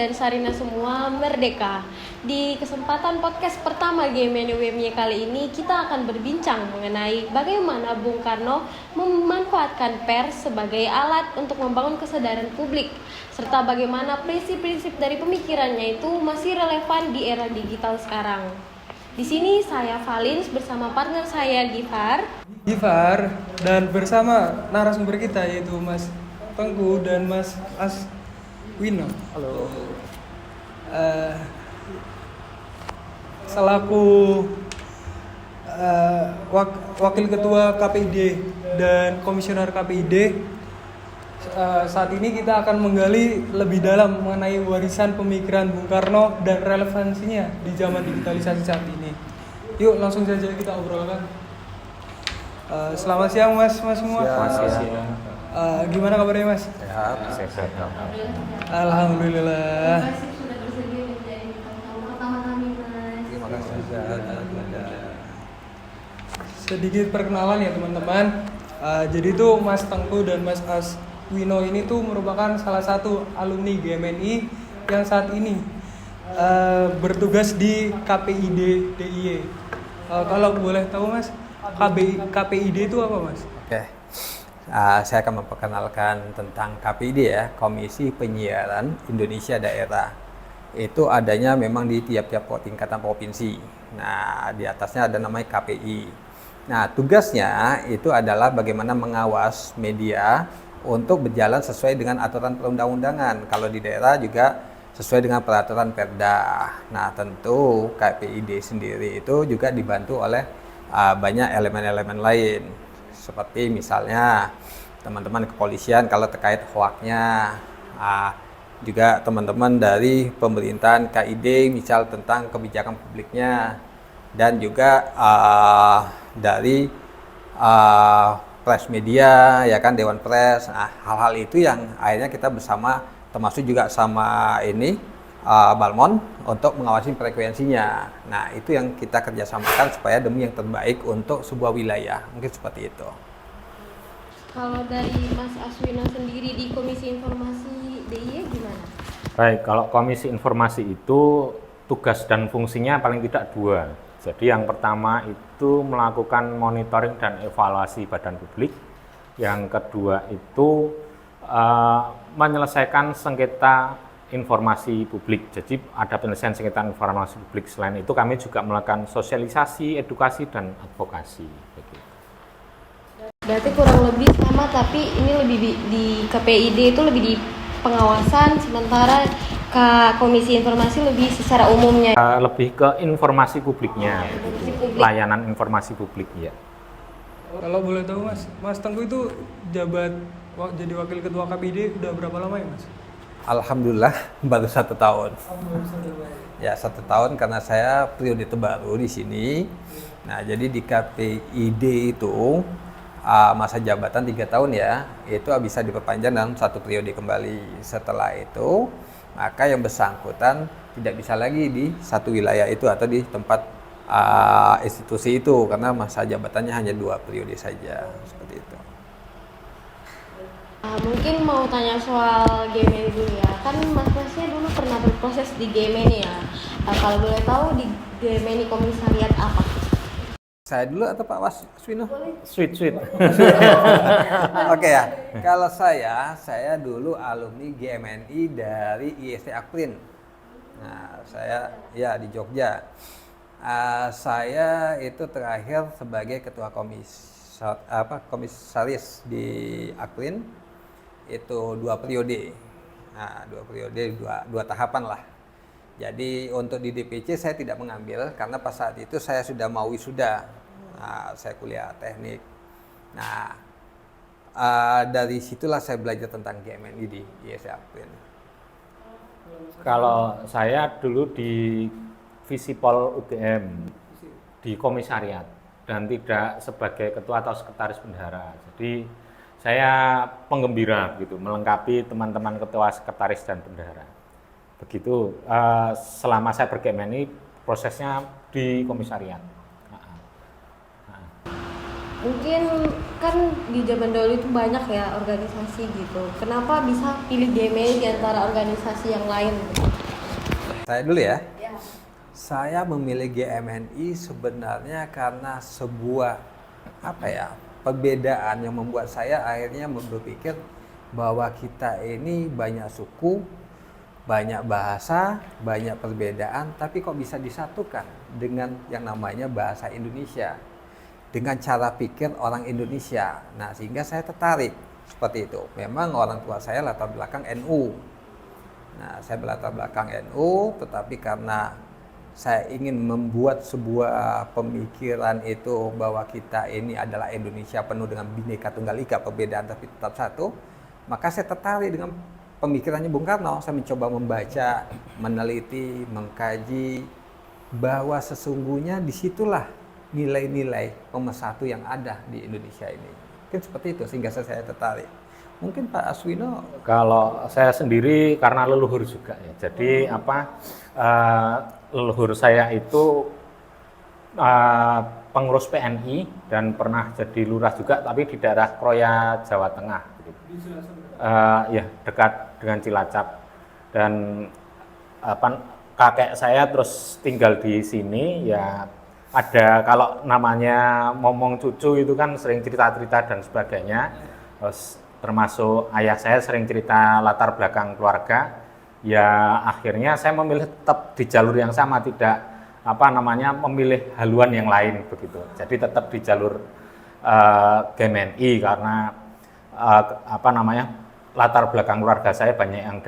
dan Sarina semua merdeka. Di kesempatan podcast pertama GMNI UMY kali ini kita akan berbincang mengenai bagaimana Bung Karno memanfaatkan pers sebagai alat untuk membangun kesadaran publik, serta bagaimana prinsip-prinsip dari pemikirannya itu masih relevan di era digital sekarang. Di sini saya Valins bersama partner saya Gifar, dan bersama narasumber kita yaitu Mas Tengku dan Mas Aswino. Halo. Selaku Wakil Ketua KPID dan Komisioner KPID, saat ini kita akan menggali lebih dalam mengenai warisan pemikiran Bung Karno dan relevansinya di zaman digitalisasi saat ini. Yuk langsung saja kita obrolkan. Selamat siang Mas semua. Siang. Gimana kabarnya Mas? Sehat. Alhamdulillah. Terima kasih sudah bersedia menjadi tamu pertama kami, Mas. Terima kasih juga. Sedikit perkenalan ya teman-teman. Jadi tuh Mas Tengku dan Mas Aswino ini tuh merupakan salah satu alumni GMNI yang saat ini bertugas di KPID DIY. Kalau boleh tahu Mas, KPID itu apa Mas? Oke. Saya akan memperkenalkan tentang KPID ya, Komisi Penyiaran Indonesia Daerah. Itu adanya memang di tiap-tiap tingkatan provinsi. Nah, di atasnya ada namanya KPI. Nah, tugasnya itu adalah bagaimana mengawas media untuk berjalan sesuai dengan aturan perundang-undangan. Kalau di daerah juga sesuai dengan peraturan Perda. Nah, tentu KPID sendiri itu juga dibantu oleh banyak elemen-elemen lain. Seperti misalnya teman-teman kepolisian kalau terkait hoaknya, juga teman-teman dari pemerintahan KID misal tentang kebijakan publiknya, dan juga dari press media ya kan, Dewan Pers. Nah, hal-hal itu yang akhirnya kita bersama termasuk juga sama ini Balmon untuk mengawasi frekuensinya. Nah, itu yang kita kerjasamakan supaya demi yang terbaik untuk sebuah wilayah. Mungkin seperti itu. Kalau dari Mas Aswino sendiri di Komisi Informasi DIY gimana? Baik, kalau Komisi Informasi itu tugas dan fungsinya paling tidak dua. Jadi yang pertama itu melakukan monitoring dan evaluasi badan publik. Yang kedua itu menyelesaikan sengketa informasi publik. Jadi ada penyelesaian sengketa informasi publik. Selain itu kami juga melakukan sosialisasi, edukasi, dan advokasi. Berarti kurang lebih sama, tapi ini lebih di KPID itu lebih di pengawasan, sementara Komisi Informasi lebih secara umumnya. Lebih ke informasi publiknya, Informasi publik. layanan informasi publik ya. Kalau boleh tahu Mas Tengku itu jadi Wakil Ketua KPID udah berapa lama ya Mas? Alhamdulillah baru 1 tahun. Ya 1 tahun karena saya periode terbaru di sini. Nah, jadi di KPID itu masa jabatan 3 tahun ya, itu bisa diperpanjang dalam 1 periode kembali. Setelah itu, maka yang bersangkutan tidak bisa lagi di satu wilayah itu atau di tempat institusi itu, karena masa jabatannya hanya 2 periode saja, seperti itu. Mungkin mau tanya soal GMNI dulu ya. Kan mas-masnya dulu pernah berproses di GMNI ya. Kalau boleh tahu di GMNI komisariat apa? Saya dulu atau Pak Waswino? Sweet. Oke ya. Kalau saya dulu alumni GMNI dari IST Akprin. Nah, saya ya di Jogja. Saya itu terakhir sebagai ketua komisaris di Akprin itu 2 periode. Nah, 2 periode, 2 tahapan lah. Jadi untuk di DPC saya tidak mengambil karena pas saat itu saya sudah mau wisuda. Nah, saya kuliah teknik. Nah, dari situlah saya belajar tentang GMNI di IST Akprin. Kalau saya dulu di Visipol UGM di komisariat dan tidak sebagai ketua atau sekretaris bendahara. Jadi saya penggembira gitu, melengkapi teman-teman ketua, sekretaris, dan bendahara. Begitu selama saya berGMNI prosesnya di komisariat. Mungkin kan di zaman dahulu itu banyak ya organisasi gitu. Kenapa bisa pilih GMI di antara organisasi yang lain? Saya dulu ya. Ya. Saya memilih GMNI sebenarnya karena sebuah perbedaan yang membuat saya akhirnya berpikir bahwa kita ini banyak suku, banyak bahasa, banyak perbedaan, tapi kok bisa disatukan dengan yang namanya bahasa Indonesia, dengan cara pikir orang Indonesia. Nah, sehingga saya tertarik seperti itu. Memang orang tua saya latar belakang NU. Nah, saya berlatar belakang NU, tetapi karena saya ingin membuat sebuah pemikiran itu bahwa kita ini adalah Indonesia penuh dengan Bhinneka Tunggal Ika, perbedaan tapi tetap satu, maka saya tertarik dengan pemikirannya Bung Karno. Saya mencoba membaca, meneliti, mengkaji bahwa sesungguhnya disitulah nilai-nilai pemersatu yang ada di Indonesia ini. Mungkin seperti itu sehingga saya tertarik. Mungkin Pak Aswino. Kalau saya sendiri karena leluhur juga ya. Jadi leluhur saya itu pengurus PNI dan pernah jadi lurah juga, tapi di daerah Kroya, Jawa Tengah. Ya, dekat dengan Cilacap. Dan kakek saya terus tinggal di sini. Ya, ada kalau namanya ngomong cucu itu kan sering cerita-cerita dan sebagainya. Termasuk ayah saya sering cerita latar belakang keluarga. Ya akhirnya saya memilih tetap di jalur yang sama, tidak memilih haluan yang lain begitu. Jadi tetap di jalur GMNI karena latar belakang keluarga saya banyak yang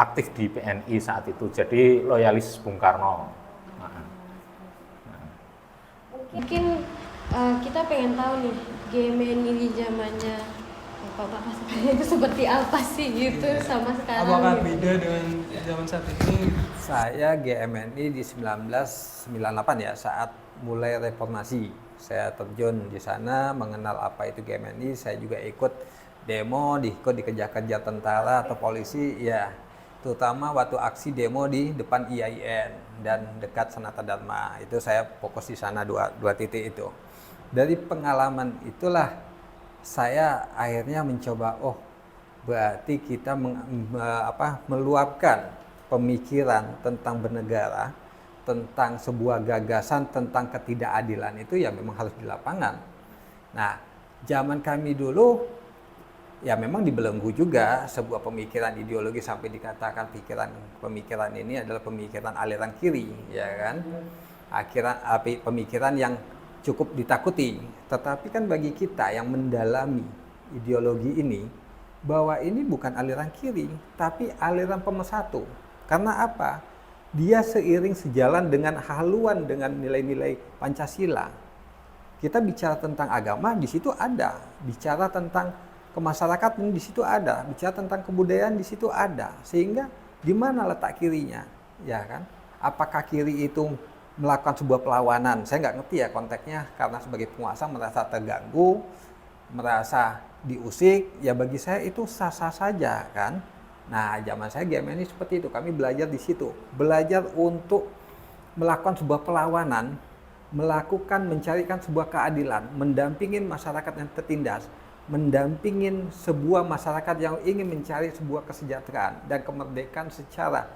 aktif di PNI saat itu. Jadi loyalis Bung Karno. Mungkin kita pengen tahu nih GMNI di zamannya Bapak itu seperti apa sih gitu sama sekarang? Apakah beda dengan zaman saat ini? Saya GMNI di 1998 ya, saat mulai reformasi. Saya terjun di sana, mengenal apa itu GMNI. Saya juga ikut demo, ikut dikejar-kejar tentara atau polisi, ya. Terutama waktu aksi demo di depan IAIN dan dekat Sanata Dharma. Itu saya fokus di sana dua titik itu. Dari pengalaman itulah saya akhirnya mencoba, berarti kita meluapkan pemikiran tentang bernegara, tentang sebuah gagasan tentang ketidakadilan itu ya memang harus di lapangan. Nah, zaman kami dulu ya memang dibelenggu juga sebuah pemikiran ideologi sampai dikatakan pemikiran ini adalah pemikiran aliran kiri, ya kan? Pemikiran yang cukup ditakuti. Tetapi kan bagi kita yang mendalami ideologi ini, bahwa ini bukan aliran kiri, tapi aliran pemersatu. Karena apa? Dia seiring sejalan dengan haluan dengan nilai-nilai Pancasila. Kita bicara tentang agama, di situ ada. Bicara tentang kemasyarakatan, di situ ada. Bicara tentang kebudayaan, di situ ada. Sehingga di mana letak kirinya? Ya kan? Apakah kiri itu melakukan sebuah perlawanan? Saya nggak ngerti ya konteksnya, karena sebagai penguasa merasa terganggu, merasa diusik, ya bagi saya itu sah-sah saja kan. Nah, zaman saya GMNI seperti itu, kami belajar di situ, belajar untuk melakukan sebuah perlawanan, mencarikan sebuah keadilan, mendampingin masyarakat yang tertindas, mendampingin sebuah masyarakat yang ingin mencari sebuah kesejahteraan dan kemerdekaan secara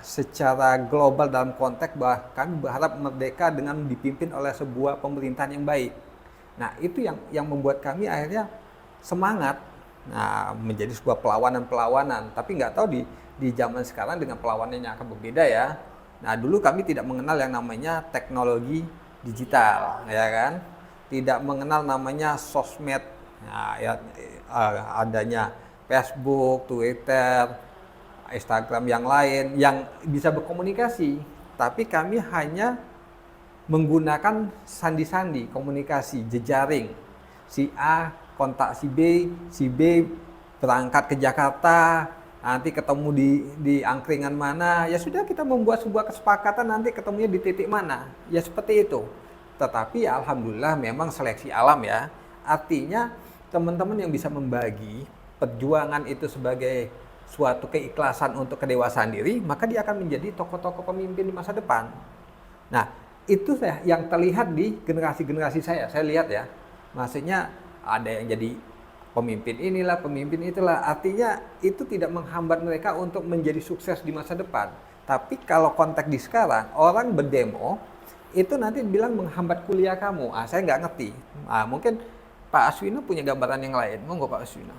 secara global dalam konteks bahwa kami berharap merdeka dengan dipimpin oleh sebuah pemerintahan yang baik. Nah, itu yang membuat kami akhirnya semangat. Nah, menjadi sebuah perlawanan. Tapi nggak tahu di zaman sekarang dengan perlawanannya akan berbeda ya. Nah, dulu kami tidak mengenal yang namanya teknologi digital, ya kan? Tidak mengenal namanya sosmed. Nah, adanya Facebook, Twitter, Instagram yang lain yang bisa berkomunikasi, tapi kami hanya menggunakan sandi-sandi komunikasi, jejaring. Si A kontak si B berangkat ke Jakarta, nanti ketemu di angkringan mana, ya sudah kita membuat sebuah kesepakatan nanti ketemunya di titik mana, ya seperti itu. Tetapi alhamdulillah memang seleksi alam ya, artinya teman-teman yang bisa membagi perjuangan itu sebagai suatu keikhlasan untuk kedewasaan diri, maka dia akan menjadi tokoh-tokoh pemimpin di masa depan. Nah, itu yang terlihat di generasi-generasi saya lihat ya, maksudnya ada yang jadi pemimpin inilah, pemimpin itulah, artinya itu tidak menghambat mereka untuk menjadi sukses di masa depan. Tapi kalau konteks di sekarang, orang berdemo itu nanti bilang menghambat kuliah kamu. Saya nggak ngerti. Mungkin Pak Aswino punya gambaran yang lain. Monggo Pak Aswino.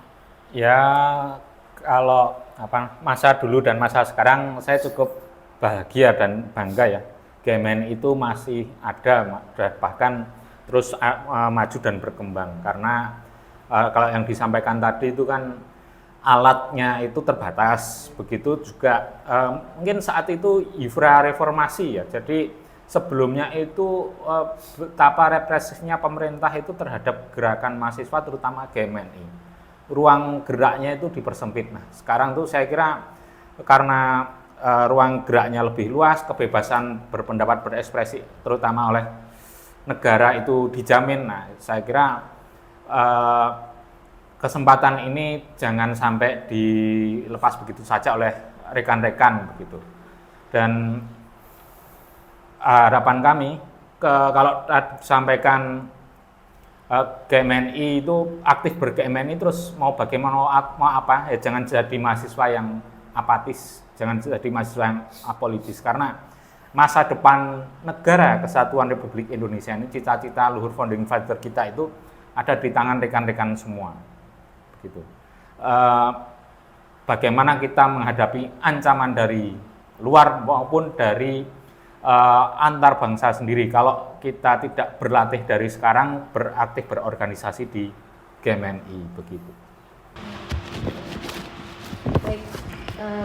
Ya, kalau masa dulu dan masa sekarang saya cukup bahagia dan bangga ya. GMN itu masih ada, bahkan terus maju dan berkembang, karena kalau yang disampaikan tadi itu kan alatnya itu terbatas, begitu juga mungkin saat itu era reformasi ya, jadi sebelumnya itu betapa represifnya pemerintah itu terhadap gerakan mahasiswa terutama GMNI, ruang geraknya itu dipersempit. Nah sekarang tuh saya kira karena ruang geraknya lebih luas, kebebasan berpendapat berekspresi terutama oleh negara itu dijamin. Nah saya kira kesempatan ini jangan sampai dilepas begitu saja oleh rekan-rekan begitu. Dan harapan kami kalau sampaikan GMNI itu aktif ber-GMNI terus mau bagaimana mau apa ya, jangan jadi mahasiswa yang apatis, jangan jadi mahasiswa yang apolitis, karena masa depan negara kesatuan Republik Indonesia ini, cita-cita luhur founding father kita itu ada di tangan rekan-rekan semua. Gitu. Bagaimana kita menghadapi ancaman dari luar maupun dari antar bangsa sendiri kalau kita tidak berlatih dari sekarang, beraktif berorganisasi di GMNI begitu. Baik,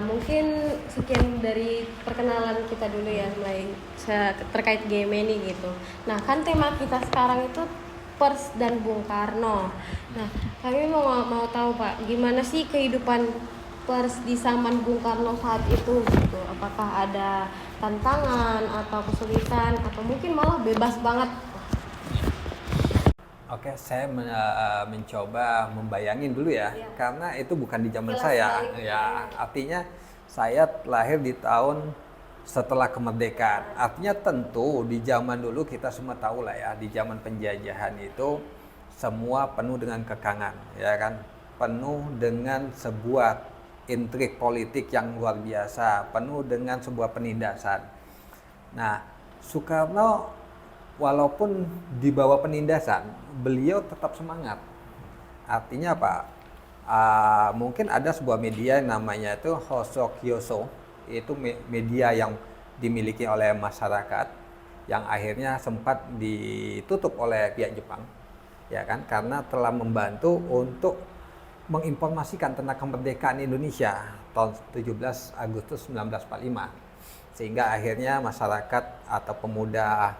mungkin sekian dari perkenalan kita dulu ya, mulai terkait GMNI gitu. Nah kan tema kita sekarang itu Pers dan Bung Karno. Nah, kami mau tahu Pak, gimana sih kehidupan Pers di zaman Bung Karno saat itu gitu? Apakah ada tantangan atau kesulitan atau mungkin malah bebas banget? Oke, saya mencoba membayangin dulu ya, karena itu bukan di zaman Jelas saya. sekali. Ya, artinya saya lahir di tahun setelah kemerdekaan. Artinya tentu di zaman dulu kita semua tahu lah ya, di zaman penjajahan itu semua penuh dengan kekangan, ya kan? Penuh dengan sebuah intrik politik yang luar biasa, penuh dengan sebuah penindasan. Nah, Soekarno walaupun di bawah penindasan, beliau tetap semangat. Artinya apa? Mungkin ada sebuah media yang namanya itu Hosokyoso, itu media yang dimiliki oleh masyarakat yang akhirnya sempat ditutup oleh pihak Jepang, ya kan, karena telah membantu untuk menginformasikan tentang kemerdekaan Indonesia tahun 17 Agustus 1945, sehingga akhirnya masyarakat atau pemuda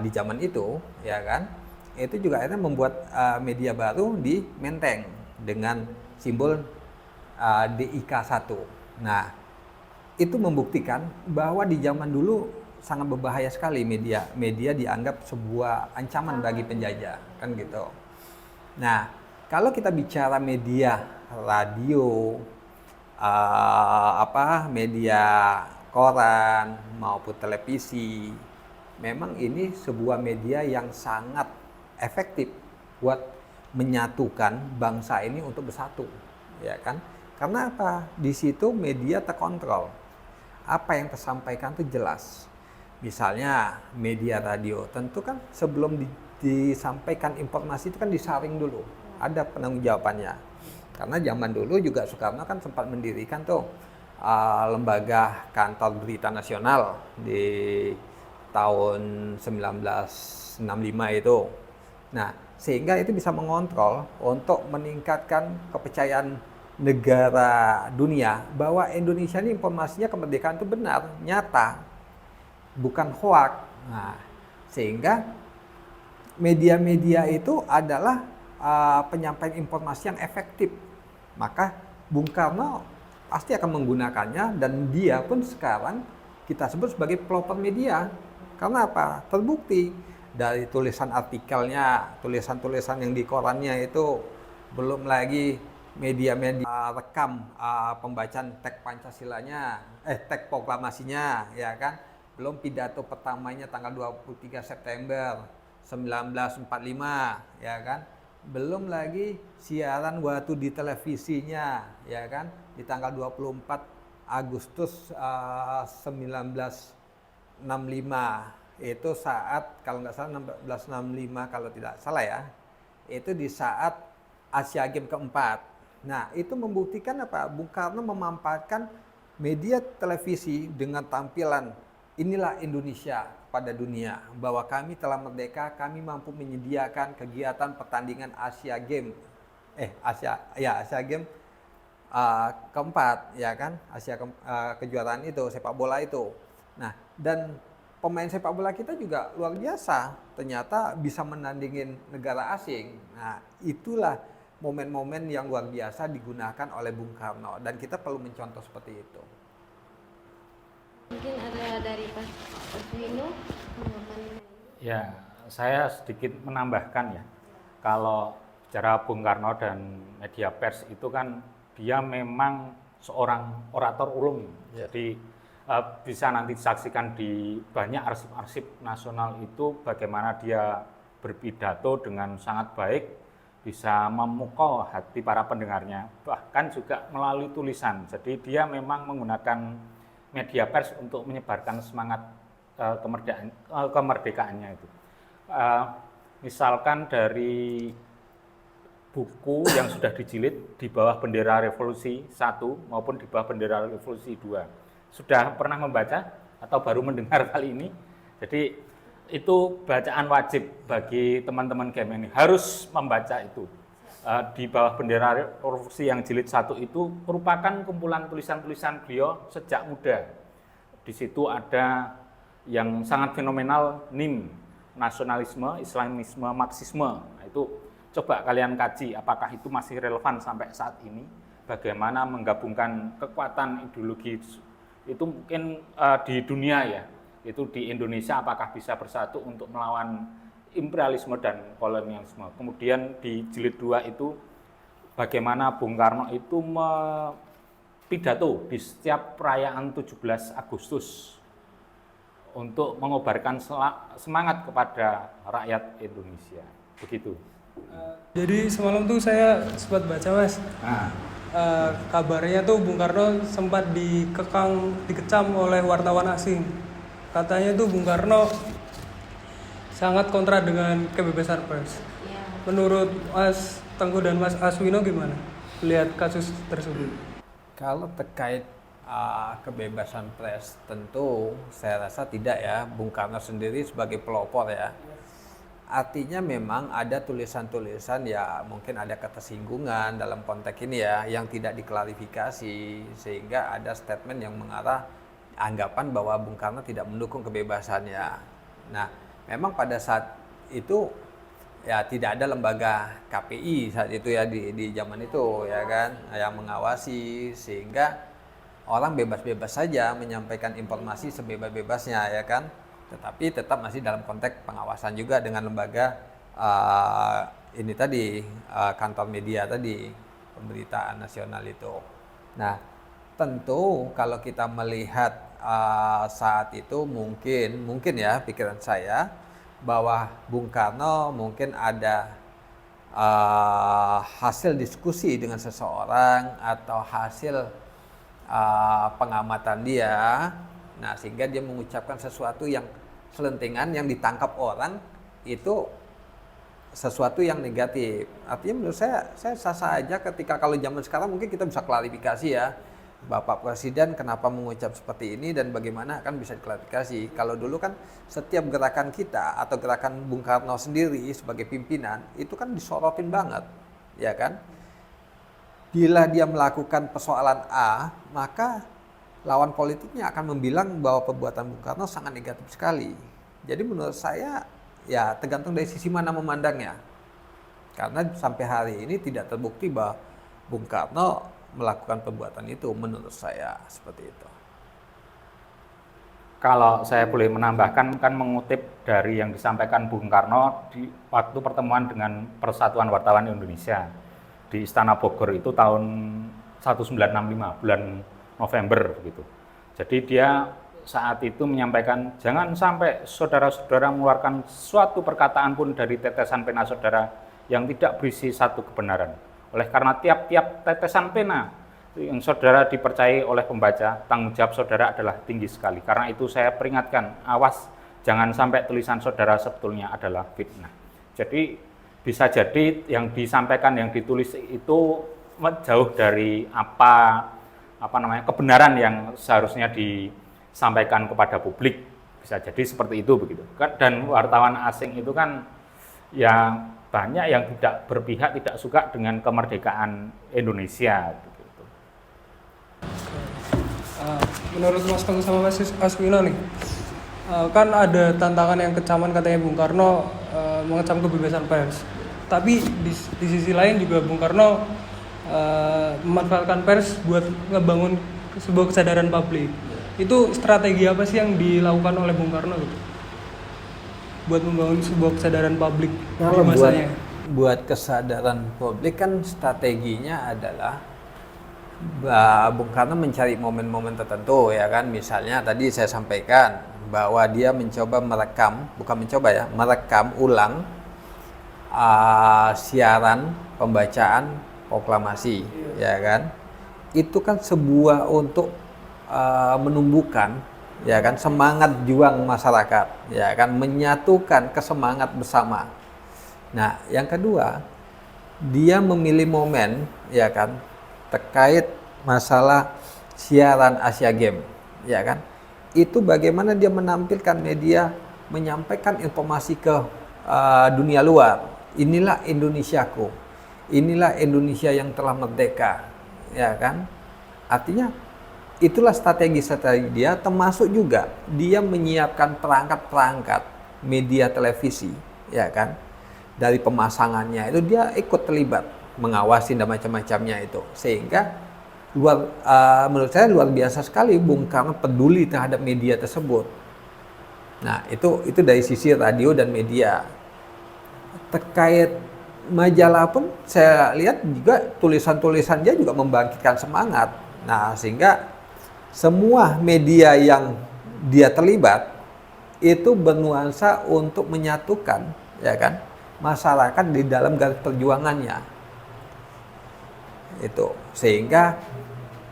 di zaman itu, ya kan, itu juga akhirnya membuat media baru di Menteng dengan simbol DIK1. Nah, itu membuktikan bahwa di zaman dulu sangat berbahaya sekali media dianggap sebuah ancaman bagi penjajah, kan gitu. Nah, kalau kita bicara media radio, media koran maupun televisi, memang ini sebuah media yang sangat efektif buat menyatukan bangsa ini untuk bersatu, ya kan? Karena apa? Di situ media terkontrol. Apa yang tersampaikan itu jelas. Misalnya media radio, tentu kan sebelum disampaikan informasi itu kan disaring dulu, ada penanggung jawabannya. Karena zaman dulu juga Soekarno kan sempat mendirikan tuh lembaga kantor berita nasional di tahun 1965 itu. Nah, sehingga itu bisa mengontrol untuk meningkatkan kepercayaan negara dunia bahwa Indonesia ini informasinya kemerdekaan itu benar, nyata, bukan hoak. Nah, sehingga media-media itu adalah penyampaian informasi yang efektif. Maka Bung Karno pasti akan menggunakannya, dan dia pun sekarang kita sebut sebagai pelopor media. Karena apa? Terbukti dari tulisan artikelnya, tulisan-tulisan yang di korannya itu, belum lagi media-media rekam pembacaan teks Pancasilanya, teks proklamasinya, ya kan, belum pidato pertamanya tanggal 23 September 1945, ya kan? Belum lagi siaran waktu di televisinya, ya kan? Di tanggal 24 Agustus 1965, itu saat kalau nggak salah 1965 kalau tidak salah ya, itu di saat Asia Games keempat. Nah, itu membuktikan apa? Bung Karno memanfaatkan media televisi dengan tampilan inilah Indonesia pada dunia, bahwa kami telah merdeka, kami mampu menyediakan kegiatan pertandingan Asia Games, Asia Games keempat, ya kan, kejuaraan itu sepak bola itu. Nah, dan pemain sepak bola kita juga luar biasa, ternyata bisa menandingin negara asing. Nah, itulah momen-momen yang luar biasa digunakan oleh Bung Karno, dan kita perlu mencontoh seperti itu. Mungkin ada dari Pak Wino tanggapan. Ya, saya sedikit menambahkan ya. Kalau bicara Bung Karno dan media pers itu kan dia memang seorang orator ulung. Jadi bisa nanti disaksikan di banyak arsip-arsip nasional itu bagaimana dia berpidato dengan sangat baik, bisa memukau hati para pendengarnya, bahkan juga melalui tulisan. Jadi dia memang menggunakan media pers untuk menyebarkan semangat kemerdekaannya itu. Misalkan dari buku yang sudah dijilid di bawah bendera Revolusi 1 maupun di bawah bendera Revolusi 2. Sudah pernah membaca atau baru mendengar kali ini? Jadi itu bacaan wajib bagi teman-teman GMNI, harus membaca itu. Di bawah bendera Revolusi yang jilid 1 itu merupakan kumpulan tulisan-tulisan beliau sejak muda. Di situ ada yang sangat fenomenal, NIM, nasionalisme, Islamisme, Marxisme. Nah, itu coba kalian kaji apakah itu masih relevan sampai saat ini. Bagaimana menggabungkan kekuatan ideologi itu mungkin di dunia ya, itu di Indonesia apakah bisa bersatu untuk melawan imperialisme dan kolonialisme. Kemudian di jilid 2 itu bagaimana Bung Karno itu pidato di setiap perayaan 17 Agustus untuk mengobarkan semangat kepada rakyat Indonesia. Begitu. Jadi semalam tuh saya sempat baca, Mas. Kabarnya tuh Bung Karno sempat dikecam oleh wartawan asing. Katanya tuh Bung Karno sangat kontra dengan kebebasan pers. Ya. Menurut Mas Tengku dan Mas Aswino gimana melihat kasus tersebut? Kalau terkait kebebasan pers, tentu saya rasa tidak ya. Bung Karno sendiri sebagai pelopor ya. Artinya memang ada tulisan-tulisan ya mungkin ada ketersinggungan dalam konteks ini ya yang tidak diklarifikasi, sehingga ada statement yang mengarah anggapan bahwa Bung Karno tidak mendukung kebebasannya. Nah, memang pada saat itu ya tidak ada lembaga KPI saat itu ya di zaman itu ya kan yang mengawasi, sehingga orang bebas-bebas saja menyampaikan informasi sebebas-bebasnya ya kan, tetapi tetap masih dalam konteks pengawasan juga dengan lembaga ini tadi kantor media tadi, pemberitaan nasional itu. Nah, tentu kalau kita melihat saat itu mungkin ya pikiran saya bahwa Bung Karno mungkin ada hasil diskusi dengan seseorang atau hasil pengamatan dia, nah sehingga dia mengucapkan sesuatu yang selentingan yang ditangkap orang itu sesuatu yang negatif. Artinya menurut saya sah-sah aja ketika kalau zaman sekarang mungkin kita bisa klarifikasi ya, Bapak Presiden kenapa mengucap seperti ini dan bagaimana kan bisa diklarifikasi. Kalau dulu kan setiap gerakan kita atau gerakan Bung Karno sendiri sebagai pimpinan itu kan disorotin banget, ya kan? Bila dia melakukan persoalan A, maka lawan politiknya akan membilang bahwa perbuatan Bung Karno sangat negatif sekali. Jadi menurut saya ya tergantung dari sisi mana memandangnya. Karena sampai hari ini tidak terbukti bahwa Bung Karno melakukan perbuatan itu, menurut saya seperti itu. Kalau saya boleh menambahkan, kan mengutip dari yang disampaikan Bung Karno di waktu pertemuan dengan Persatuan Wartawan Indonesia di Istana Bogor itu tahun 1965 bulan November gitu. Jadi dia saat itu menyampaikan jangan sampai saudara-saudara mengeluarkan suatu perkataan pun dari tetesan pena saudara yang tidak berisi satu kebenaran. Oleh karena tiap-tiap tetesan pena yang saudara dipercayai oleh pembaca, tanggung jawab saudara adalah tinggi sekali. Karena itu saya peringatkan, awas jangan sampai tulisan saudara sebetulnya adalah fitnah. Jadi bisa jadi yang disampaikan, yang ditulis itu jauh dari apa namanya kebenaran yang seharusnya disampaikan kepada publik. Bisa jadi seperti itu begitu. Dan wartawan asing itu kan ya banyak yang tidak berpihak, tidak suka dengan kemerdekaan Indonesia begitu. Menurut Mas Kang sama Mas Aswino nih, kan ada tantangan yang kecaman katanya Bung Karno mengecam kebebasan pers. Tapi di sisi lain juga Bung Karno memanfaatkan pers buat ngebangun sebuah kesadaran publik. Itu strategi apa sih yang dilakukan oleh Bung Karno gitu? Buat membangun sebuah kesadaran publik di masanya. Buat kesadaran publik kan strateginya adalah Bung Karno mencari momen-momen tertentu ya kan. Misalnya tadi saya sampaikan bahwa dia mencoba merekam ulang siaran pembacaan proklamasi ya kan. Itu kan sebuah untuk menumbuhkan ya kan semangat juang masyarakat ya kan, menyatukan kesemangat bersama. Nah, yang kedua, dia memilih momen ya kan terkait masalah siaran Asia Games ya kan. Itu bagaimana dia menampilkan media menyampaikan informasi ke dunia luar. Inilah Indonesiaku. Inilah Indonesia yang telah merdeka ya kan. Artinya itulah strategi dia, termasuk juga dia menyiapkan perangkat-perangkat media televisi ya kan. Dari pemasangannya itu dia ikut terlibat mengawasi dan macam-macamnya itu, sehingga menurut saya luar biasa sekali Bung Karno peduli terhadap media tersebut. Nah itu dari sisi radio dan media. Terkait majalah pun saya lihat juga tulisan-tulisan dia juga membangkitkan semangat. Nah sehingga semua media yang dia terlibat itu bernuansa untuk menyatukan ya kan masyarakat di dalam garis perjuangannya itu, sehingga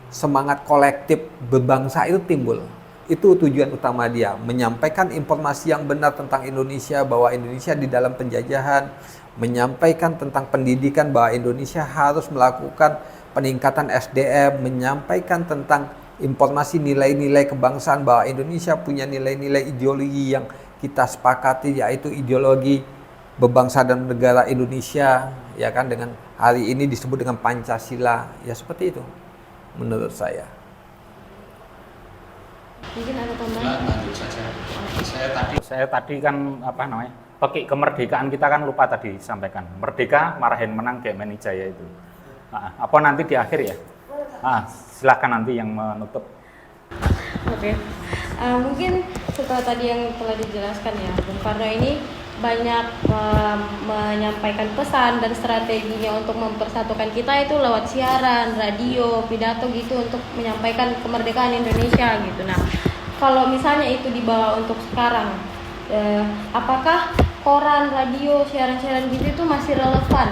semangat kolektif berbangsa itu timbul. Itu tujuan utama dia, menyampaikan informasi yang benar tentang Indonesia, bahwa Indonesia di dalam penjajahan, menyampaikan tentang pendidikan bahwa Indonesia harus melakukan peningkatan SDM, menyampaikan tentang informasi nilai-nilai kebangsaan bahwa Indonesia punya nilai-nilai ideologi yang kita sepakati, yaitu ideologi berbangsa dan negara Indonesia ya kan, dengan hari ini disebut dengan Pancasila ya, seperti itu menurut saya. Mungkin ada tambahan? Lanjut saja. Saya tadi kan pakai kemerdekaan kita kan lupa tadi sampaikan. Merdeka marahin menang kayak Manijaya itu. Apa nanti di akhir ya? Silakan nanti yang menutup. Oke. Mungkin setelah tadi yang telah dijelaskan ya, Bung Karno ini banyak menyampaikan pesan dan strateginya untuk mempersatukan kita itu lewat siaran, radio, pidato gitu untuk menyampaikan kemerdekaan Indonesia gitu. Nah, kalau misalnya itu dibawa untuk sekarang, apakah koran, radio, siaran-siaran gitu itu masih relevan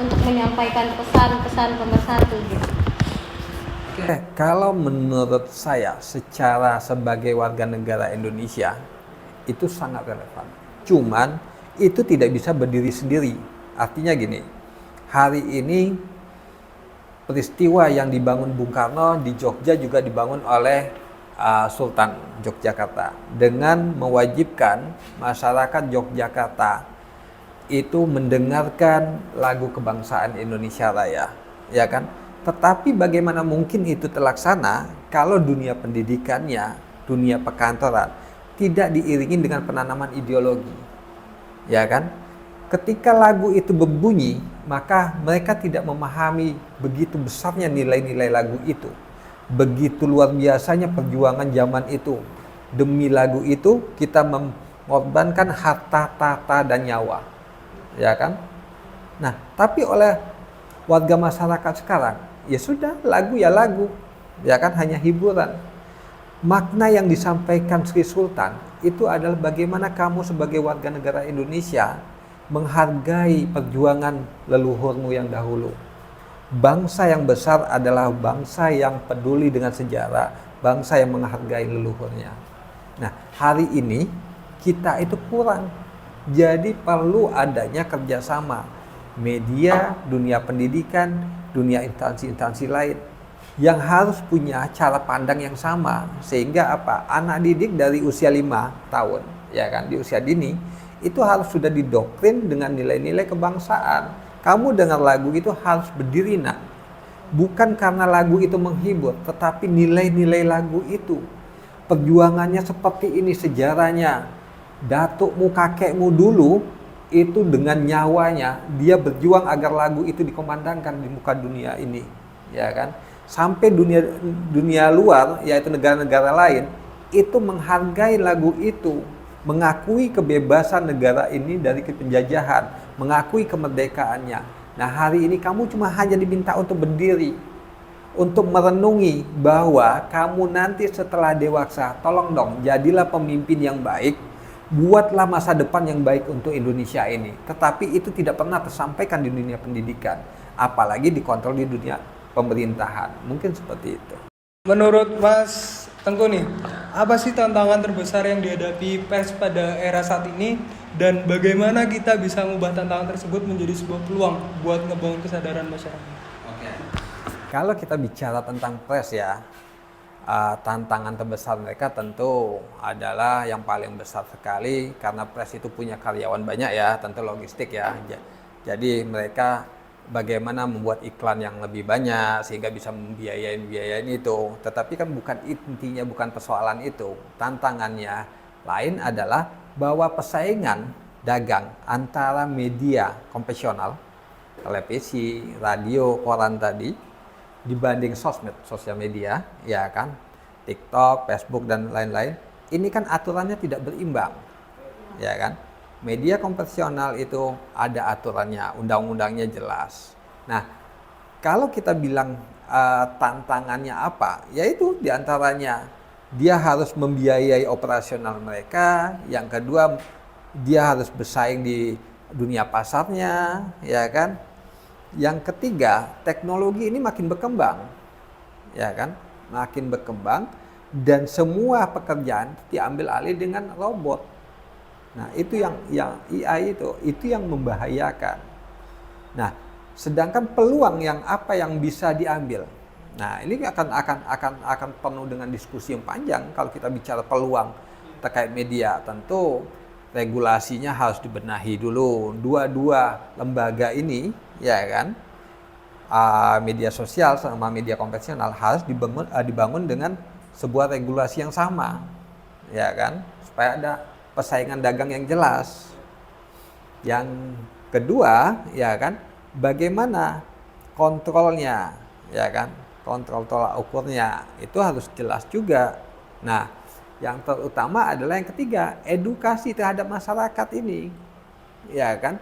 untuk menyampaikan pesan-pesan pemersatu gitu? Kalau menurut saya secara sebagai warga negara Indonesia itu sangat relevan. Cuman itu tidak bisa berdiri sendiri. Artinya gini, hari ini peristiwa yang dibangun Bung Karno di Jogja juga dibangun oleh Sultan Yogyakarta dengan mewajibkan masyarakat Yogyakarta itu mendengarkan lagu kebangsaan Indonesia Raya, ya kan? Tetapi bagaimana mungkin itu terlaksana kalau dunia pendidikannya, dunia perkantoran tidak diiringi dengan penanaman ideologi, ya kan? Ketika lagu itu berbunyi, maka mereka tidak memahami begitu besarnya nilai-nilai lagu itu, begitu luar biasanya perjuangan zaman itu. Demi lagu itu kita mengorbankan harta, tahta, dan nyawa, ya kan? Nah, tapi oleh warga masyarakat sekarang, ya sudah, lagu ya lagu, ya kan, hanya hiburan. makna yang disampaikan Sri Sultan itu adalah bagaimana kamu sebagai warga negara Indonesia menghargai perjuangan leluhurmu yang dahulu. Bangsa yang besar adalah bangsa yang peduli dengan sejarah, bangsa yang menghargai leluhurnya. Nah, hari ini kita itu kurang. Jadi perlu adanya kerjasama media, dunia pendidikan, dunia instansi-instansi lain yang harus punya cara pandang yang sama, sehingga apa, anak didik dari usia 5 tahun ya kan, di usia dini itu harus sudah didoktrin dengan nilai-nilai kebangsaan. Kamu dengar lagu itu harus berdiri nak, bukan karena lagu itu menghibur, tetapi nilai-nilai lagu itu, perjuangannya seperti ini, sejarahnya. Datukmu, kakekmu dulu itu dengan nyawanya dia berjuang agar lagu itu dikumandangkan di muka dunia ini, ya kan? Sampai dunia luar, yaitu negara-negara lain, itu menghargai lagu itu, mengakui kebebasan negara ini dari penjajahan, mengakui kemerdekaannya. Nah, hari ini kamu cuma hanya diminta untuk berdiri, untuk merenungi bahwa kamu nanti setelah dewasa, tolong dong jadilah pemimpin yang baik, buatlah masa depan yang baik untuk Indonesia ini. Tetapi itu tidak pernah tersampaikan di dunia pendidikan, apalagi dikontrol di dunia pemerintahan. Mungkin seperti itu. Menurut Mas Tengku nih, apa sih tantangan terbesar yang dihadapi pers pada era saat ini, dan bagaimana kita bisa mengubah tantangan tersebut menjadi sebuah peluang buat ngebangun kesadaran masyarakat? Kalau kita bicara tentang pers ya, tantangan terbesar mereka tentu adalah yang paling besar sekali, karena pers itu punya karyawan banyak ya, tentu logistik ya. Jadi mereka bagaimana membuat iklan yang lebih banyak sehingga bisa membiayain itu. Tetapi kan bukan intinya, bukan persoalan itu. Tantangannya lain adalah bahwa persaingan dagang antara media konvensional, televisi, radio, koran tadi, dibanding sosial media, ya kan, TikTok, Facebook dan lain-lain, ini kan aturannya tidak berimbang, ya kan. Media konvensional itu ada aturannya, undang-undangnya jelas. Nah, kalau kita bilang tantangannya apa, yaitu diantaranya dia harus membiayai operasional mereka, yang kedua dia harus bersaing di dunia pasarnya, ya kan. Yang ketiga, teknologi ini makin berkembang, ya kan, makin berkembang, dan semua pekerjaan diambil alih dengan robot. Nah, itu yang AI itu yang membahayakan. Nah, sedangkan peluang yang apa yang bisa diambil. Nah, ini akan penuh dengan diskusi yang panjang kalau kita bicara peluang terkait media. Tentu regulasinya harus dibenahi dulu. Dua lembaga ini, ya kan, media sosial sama media konvensional harus dibangun dengan sebuah regulasi yang sama, ya kan, supaya ada persaingan dagang yang jelas. Yang kedua, ya kan, bagaimana kontrolnya, ya kan, kontrol tolak ukurnya itu harus jelas juga. Nah, yang terutama adalah yang ketiga, edukasi terhadap masyarakat ini, ya kan.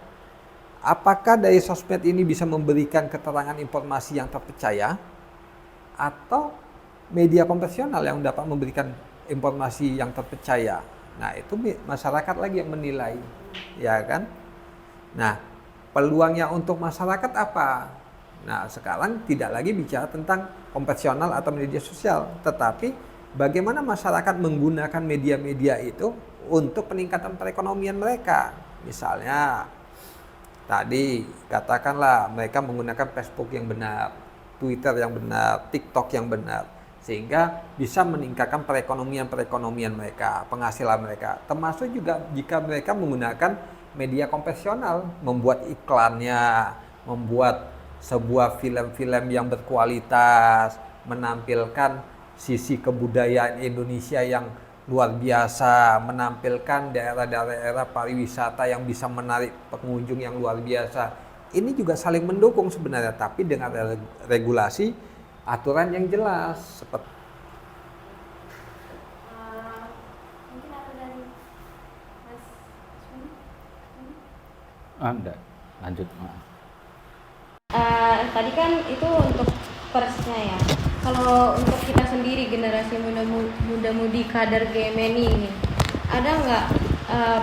Apakah dari sosmed ini bisa memberikan keterangan informasi yang terpercaya, atau media konvensional yang dapat memberikan informasi yang terpercaya? Nah, itu masyarakat lagi yang menilai, ya kan. Nah, peluangnya untuk masyarakat apa? Nah, sekarang tidak lagi bicara tentang konvensional atau media sosial, tetapi bagaimana masyarakat menggunakan media-media itu untuk peningkatan perekonomian mereka. Misalnya, tadi katakanlah mereka menggunakan Facebook yang benar, Twitter yang benar, TikTok yang benar, sehingga bisa meningkatkan perekonomian mereka, penghasilan mereka. Termasuk juga jika mereka menggunakan media konvensional, membuat iklannya, membuat sebuah film-film yang berkualitas, menampilkan sisi kebudayaan Indonesia yang luar biasa, menampilkan daerah-daerah pariwisata yang bisa menarik pengunjung yang luar biasa. Ini juga saling mendukung sebenarnya, tapi dengan regulasi, aturan yang jelas. Seperti Mungkin ada dari Mas Sumi? Enggak, lanjut. Tadi kan itu untuk persnya ya. Kalau untuk kita sendiri generasi muda-mudi kader GMNI ini, ada nggak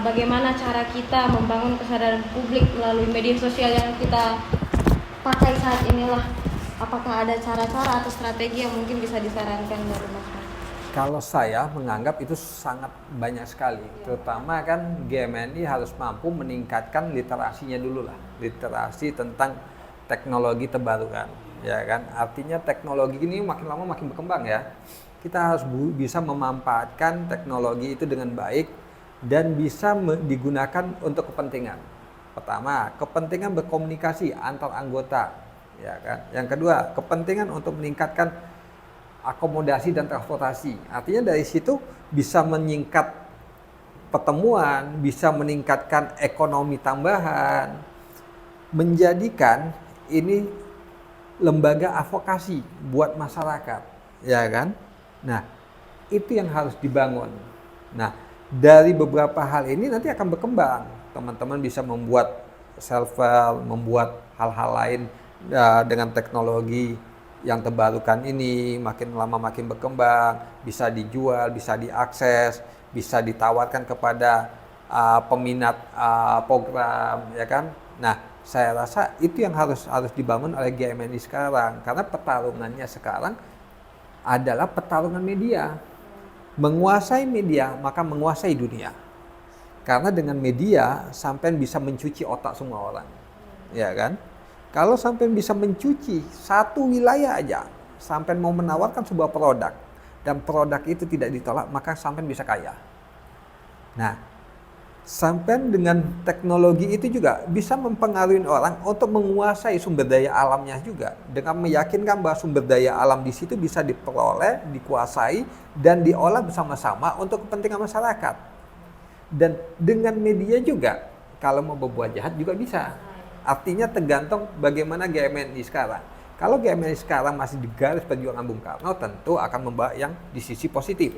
bagaimana cara kita membangun kesadaran publik melalui media sosial yang kita pakai saat inilah? Apakah ada cara-cara atau strategi yang mungkin bisa disarankan dari Mas? Kalau saya menganggap itu sangat banyak sekali, terutama kan GMNI harus mampu meningkatkan literasinya dulu lah, literasi tentang teknologi terbarukan, ya kan? Artinya teknologi ini makin lama makin berkembang ya. Kita harus bisa memanfaatkan teknologi itu dengan baik dan bisa digunakan untuk kepentingan. Pertama, kepentingan berkomunikasi antar anggota, ya kan? Yang kedua, kepentingan untuk meningkatkan akomodasi dan transportasi. Artinya dari situ bisa menyingkat pertemuan, bisa meningkatkan ekonomi tambahan, menjadikan ini lembaga advokasi buat masyarakat, ya kan? Nah, itu yang harus dibangun. Nah, dari beberapa hal ini nanti akan berkembang. Teman-teman bisa membuat server, membuat hal-hal lain dengan teknologi yang terbarukan ini, makin lama makin berkembang, bisa dijual, bisa diakses, bisa ditawarkan kepada peminat program, ya kan? Nah, saya rasa itu yang harus dibangun oleh GMNI sekarang, karena pertarungannya sekarang adalah pertarungan media. Menguasai media, maka menguasai dunia. Karena dengan media, sampai bisa mencuci otak semua orang, ya kan? Kalau sampai bisa mencuci satu wilayah aja, sampai mau menawarkan sebuah produk, dan produk itu tidak ditolak, maka sampai bisa kaya. Nah, sampai dengan teknologi itu juga bisa mempengaruhi orang untuk menguasai sumber daya alamnya juga, dengan meyakinkan bahwa sumber daya alam di situ bisa diperoleh, dikuasai, dan diolah bersama-sama untuk kepentingan masyarakat. Dan dengan media juga, kalau mau berbuat jahat juga bisa. Artinya tergantung bagaimana GMNI sekarang. Kalau GMNI sekarang masih di garis perjuangan Bung Karno, tentu akan membawa yang di sisi positif.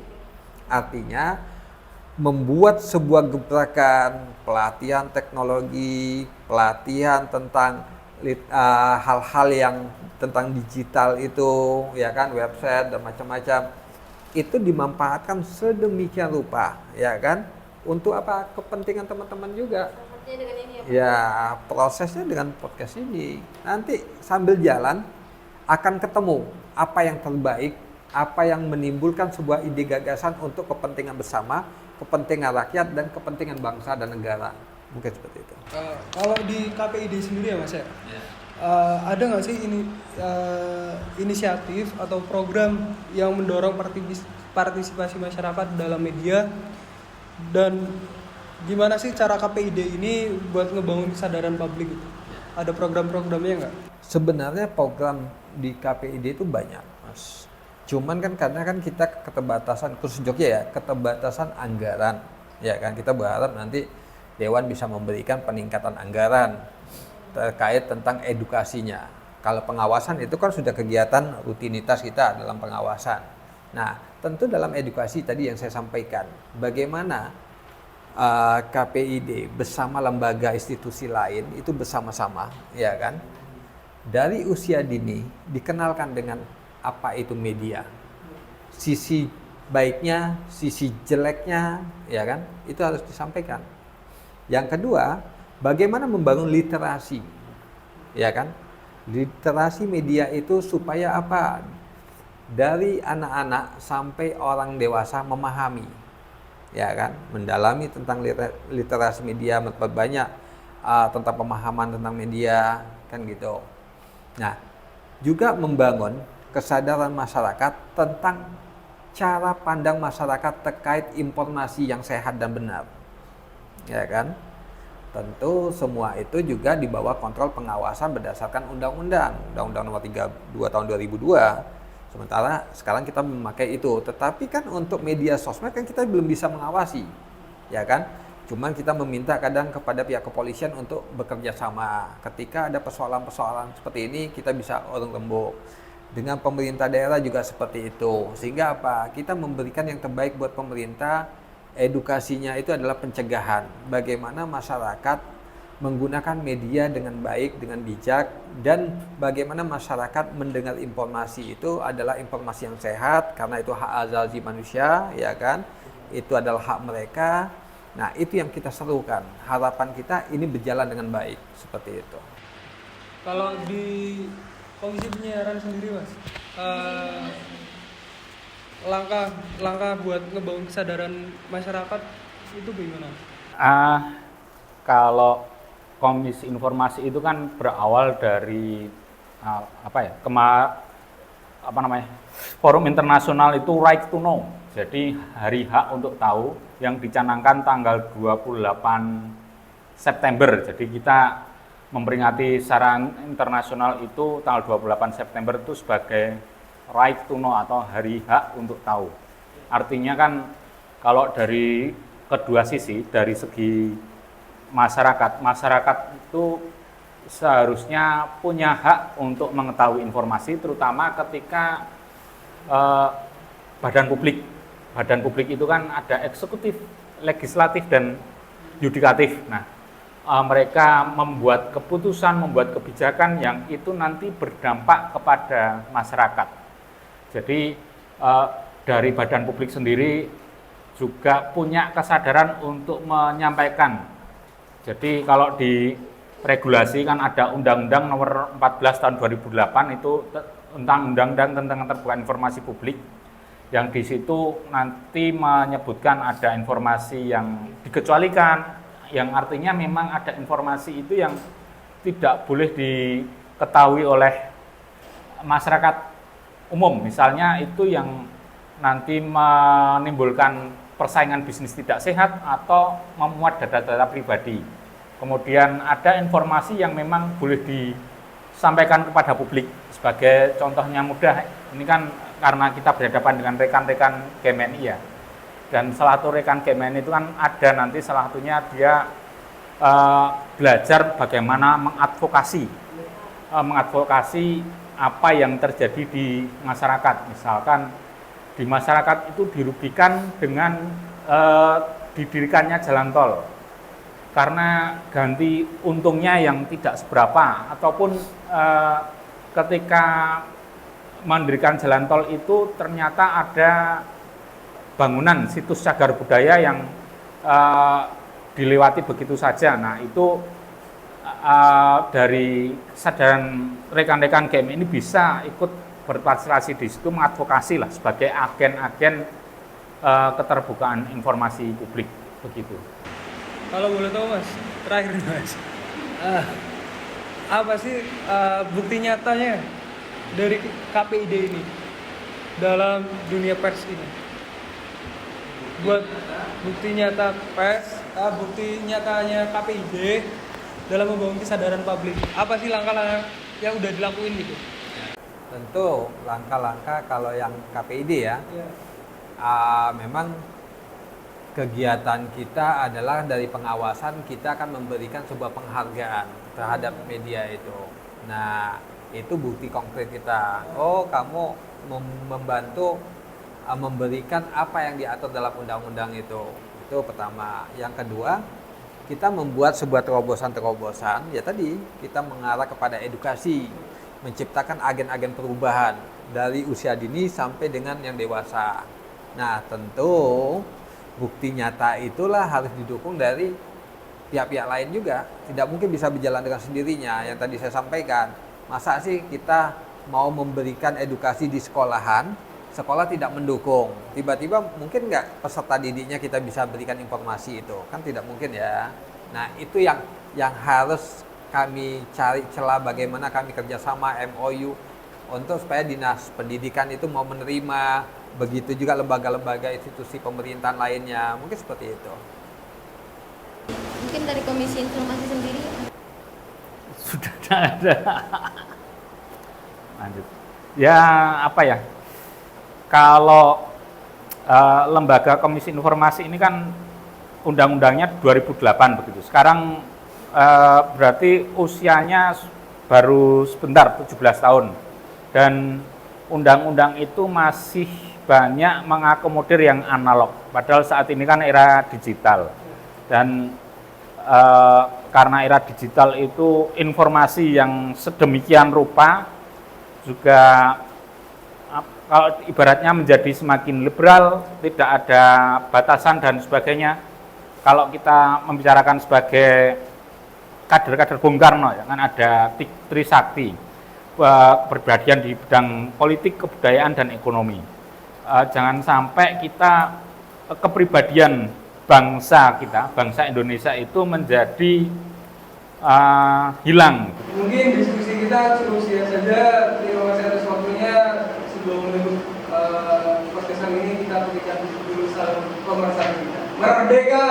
Artinya membuat sebuah gebrakan pelatihan teknologi, pelatihan tentang hal-hal yang tentang digital itu, ya kan, website dan macam-macam, itu dimanfaatkan sedemikian rupa, ya kan, untuk apa? Kepentingan teman-teman juga. Dengan ini Ya, prosesnya dengan podcast ini. Nanti sambil jalan akan ketemu apa yang terbaik, apa yang menimbulkan sebuah ide gagasan untuk kepentingan bersama, kepentingan rakyat, dan kepentingan bangsa dan negara. Mungkin seperti itu. Kalau di KPID sendiri ya Mas ya, ada nggak sih ini inisiatif atau program yang mendorong partisipasi masyarakat dalam media, dan gimana sih cara KPID ini buat ngebangun kesadaran publik gitu? Ada program-programnya nggak? Sebenarnya program di KPID itu banyak, Mas. Cuman kan karena kan kita keterbatasan, khusus Jogja ya, keterbatasan anggaran. Ya kan, kita berharap nanti Dewan bisa memberikan peningkatan anggaran terkait tentang edukasinya. Kalau pengawasan itu kan sudah kegiatan rutinitas kita dalam pengawasan. Nah, tentu dalam edukasi tadi yang saya sampaikan, bagaimana KPID bersama lembaga institusi lain itu bersama-sama, ya kan, dari usia dini dikenalkan dengan apa itu media, sisi baiknya, sisi jeleknya, ya kan, itu harus disampaikan. Yang kedua, bagaimana membangun literasi, ya kan, literasi media itu supaya apa, dari anak-anak sampai orang dewasa memahami, ya kan, mendalami tentang literasi media, memperbanyak tentang pemahaman tentang media, kan gitu. Nah, juga membangun kesadaran masyarakat tentang cara pandang masyarakat terkait informasi yang sehat dan benar, ya kan. Tentu semua itu juga di bawah kontrol pengawasan berdasarkan Undang-Undang Nomor 32 Tahun 2002. Sementara sekarang kita memakai itu, tetapi kan untuk media sosmed kan kita belum bisa mengawasi, ya kan. Cuman kita meminta kadang kepada pihak kepolisian untuk bekerja sama. Ketika ada persoalan-persoalan seperti ini, kita bisa urung rembuk. Dengan pemerintah daerah juga seperti itu. Sehingga apa? Kita memberikan yang terbaik buat pemerintah. Edukasinya itu adalah pencegahan. Bagaimana masyarakat menggunakan media dengan baik, dengan bijak, dan bagaimana masyarakat mendengar informasi itu adalah informasi yang sehat karena itu hak asasi manusia, ya kan? Itu adalah hak mereka. Nah, itu yang kita serukan. Harapan kita ini berjalan dengan baik, seperti itu. Kalau di Komisi Penyiaran sendiri Mas, langkah buat ngebangun kesadaran masyarakat itu bagaimana? Kalau Komisi Informasi itu kan berawal dari Forum Internasional itu Right to Know. Jadi hari hak untuk tahu yang dicanangkan tanggal 28 September. Jadi kita memperingati secara internasional itu tanggal 28 September itu sebagai Right to Know atau hari hak untuk tahu. Artinya kan kalau dari kedua sisi, dari segi masyarakat itu seharusnya punya hak untuk mengetahui informasi, terutama ketika badan publik itu kan ada eksekutif, legislatif, dan yudikatif. Nah, mereka membuat keputusan, membuat kebijakan yang itu nanti berdampak kepada masyarakat. Jadi dari badan publik sendiri juga punya kesadaran untuk menyampaikan. Jadi kalau di regulasi kan ada Undang-Undang Nomor 14 Tahun 2008 itu tentang Undang-Undang tentang Keterbukaan Informasi Publik, yang di situ nanti menyebutkan ada informasi yang dikecualikan, yang artinya memang ada informasi itu yang tidak boleh diketahui oleh masyarakat umum. Misalnya itu yang nanti menimbulkan persaingan bisnis tidak sehat atau memuat data-data pribadi. Kemudian ada informasi yang memang boleh disampaikan kepada publik. Sebagai contohnya mudah, ini kan karena kita berhadapan dengan rekan-rekan GMNI ya. Dan salah satu rekan GMNI itu kan ada nanti salah satunya dia belajar bagaimana mengadvokasi apa yang terjadi di masyarakat. Misalkan di masyarakat itu dirugikan dengan didirikannya jalan tol karena ganti untungnya yang tidak seberapa, ataupun ketika mendirikan jalan tol itu ternyata ada bangunan situs cagar budaya yang dilewati begitu saja. Nah, itu dari kesadaran rekan-rekan GM ini bisa ikut berpartisipasi di situ, mengadvokasi lah sebagai agen-agen keterbukaan informasi publik, begitu. Kalau boleh tahu Mas, terakhir Mas, apa sih bukti nyatanya dari KPID ini dalam dunia pers ini? Buat bukti nyata pers, bukti nyatanya KPID dalam membangun kesadaran publik. Apa sih langkah-langkah yang udah dilakuin gitu? Tentu langkah-langkah kalau yang KPID ya, memang kegiatan kita adalah dari pengawasan, kita akan memberikan sebuah penghargaan terhadap media itu. Nah, itu bukti konkret kita. Oh, kamu membantu memberikan apa yang diatur dalam undang-undang itu. Itu pertama. Yang kedua, kita membuat sebuah terobosan-terobosan. Ya tadi kita mengarah kepada edukasi, menciptakan agen-agen perubahan dari usia dini sampai dengan yang dewasa. Nah, tentu bukti nyata itulah harus didukung dari pihak-pihak lain juga. Tidak mungkin bisa berjalan dengan sendirinya. Yang tadi saya sampaikan, masa sih kita mau memberikan edukasi di sekolahan, sekolah tidak mendukung. Tiba-tiba mungkin nggak peserta didiknya kita bisa berikan informasi itu? Kan tidak mungkin ya. Nah, itu yang harus kami cari celah, bagaimana kami kerjasama MOU untuk supaya dinas pendidikan itu mau menerima, begitu juga lembaga-lembaga institusi pemerintahan lainnya, mungkin seperti itu. Mungkin dari Komisi Informasi sendiri? Sudah ada. Lanjut. Ya apa ya? Kalau lembaga Komisi Informasi ini kan undang-undangnya 2008 begitu. Sekarang berarti usianya baru sebentar 17 tahun, dan undang-undang itu masih banyak mengakomodir yang analog, padahal saat ini kan era digital, dan karena era digital itu informasi yang sedemikian rupa juga kalau ibaratnya menjadi semakin liberal, tidak ada batasan dan sebagainya. Kalau kita membicarakan sebagai kader-kader Bung Karno, ya kan ada Trisakti, kepribadian di bidang politik, kebudayaan, dan ekonomi. Jangan sampai kita kepribadian bangsa kita, bangsa Indonesia itu menjadi hilang. Mungkin diskusi kita cukup sekian saja. Terima kasih atas waktunya. Sebelum menutup podcastan ini, kita berikan dulu salam pemersatu kita. Merdeka!